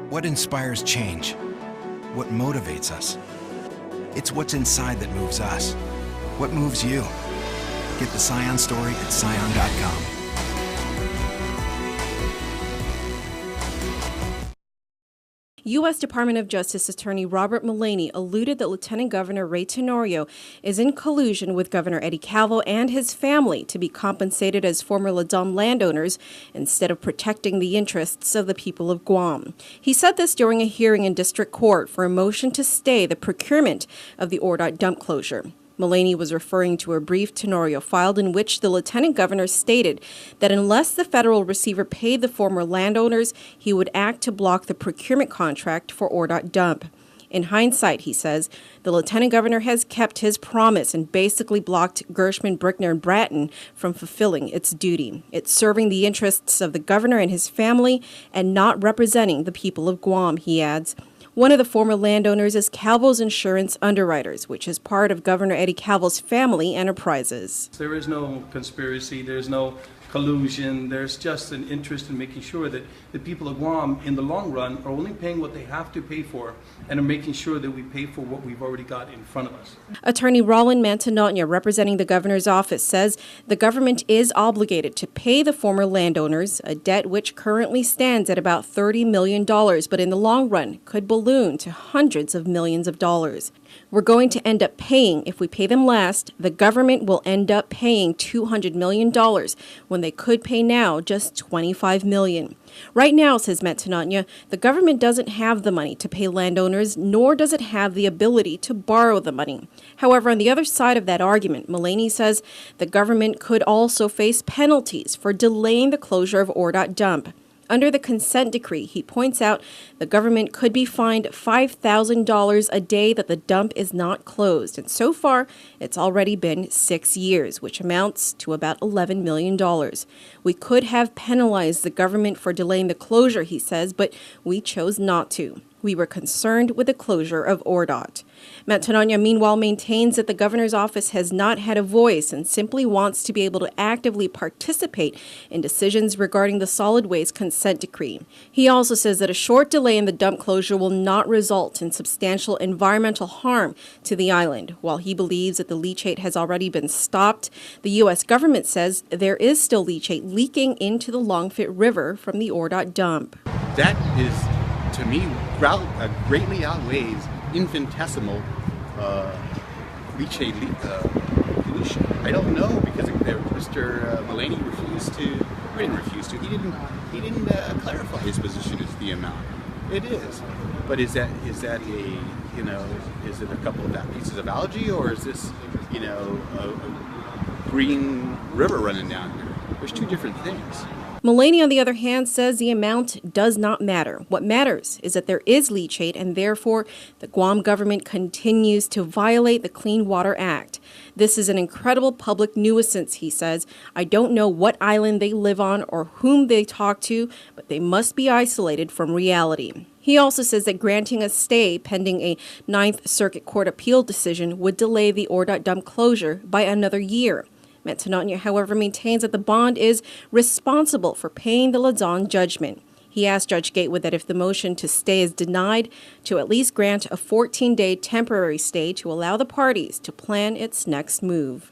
What inspires change? What motivates us? It's what's inside that moves us. What moves you? Get the Scion story at Scion.com. U.S. Department of Justice Attorney Robert Mullaney alluded that Lieutenant Governor Ray Tenorio is in collusion with Governor Eddie Calvo and his family to be compensated as former Ladom landowners instead of protecting the interests of the people of Guam. He said this during a hearing in district court for a motion to stay the procurement of the ORDOT dump closure. Mullaney was referring to a brief Tenorio filed in which the lieutenant governor stated that unless the federal receiver paid the former landowners, he would act to block the procurement contract for ORDOT dump. In hindsight, he says, the lieutenant governor has kept his promise and basically blocked Gershman, Brickner, and Bratton from fulfilling its duty. It's serving the interests of the governor and his family and not representing the people of Guam, he adds. One of the former landowners is Calvo's Insurance Underwriters, which is part of Governor Eddie Calvo's family enterprises. There is no conspiracy, there's no collusion, there's just an interest in making sure that the people of Guam, in the long run, are only paying what they have to pay for and are making sure that we pay for what we've already got in front of us. Attorney Roland Mantanotnya, representing the governor's office, says the government is obligated to pay the former landowners, a debt which currently stands at about $30 million, but in the long run could balloon to hundreds of millions of dollars. We're going to end up paying, if we pay them last, the government will end up paying $200 million when they could pay now just $25 million. Right now, says Mantanotnya, the government doesn't have the money to pay landowners, nor does it have the ability to borrow the money. However, on the other side of that argument, Mullaney says the government could also face penalties for delaying the closure of ORDOT dump. Under the consent decree, he points out the government could be fined $5,000 a day that the dump is not closed. And so far, it's already been 6 years, which amounts to about $11 million. We could have penalized the government for delaying the closure, he says, but we chose not to. We were concerned with the closure of ORDOT. Mantanotnya, meanwhile, maintains that the governor's office has not had a voice and simply wants to be able to actively participate in decisions regarding the solid waste consent decree. He also says that a short delay in the dump closure will not result in substantial environmental harm to the island. While he believes that the leachate has already been stopped, the U.S. government says there is still leachate leaking into the Longfit River from the ORDOT dump. That is, to me, greatly outweighs infinitesimal leachate pollution. I don't know, because Mr. Mullaney he didn't clarify his position as the amount. It is, but is that is it a couple of pieces of algae, or is this a green river running down here? There's two different things. Mullaney, on the other hand, says the amount does not matter. What matters is that there is leachate, and therefore the Guam government continues to violate the Clean Water Act. This is an incredible public nuisance, he says. I don't know what island they live on or whom they talk to, but they must be isolated from reality. He also says that granting a stay pending a Ninth Circuit Court appeal decision would delay the ORDOT dump closure by another year. Mantanotnya, however, maintains that the bond is responsible for paying the Ladom judgment. He asked Judge Gatewood that if the motion to stay is denied, to at least grant a 14-day temporary stay to allow the parties to plan its next move.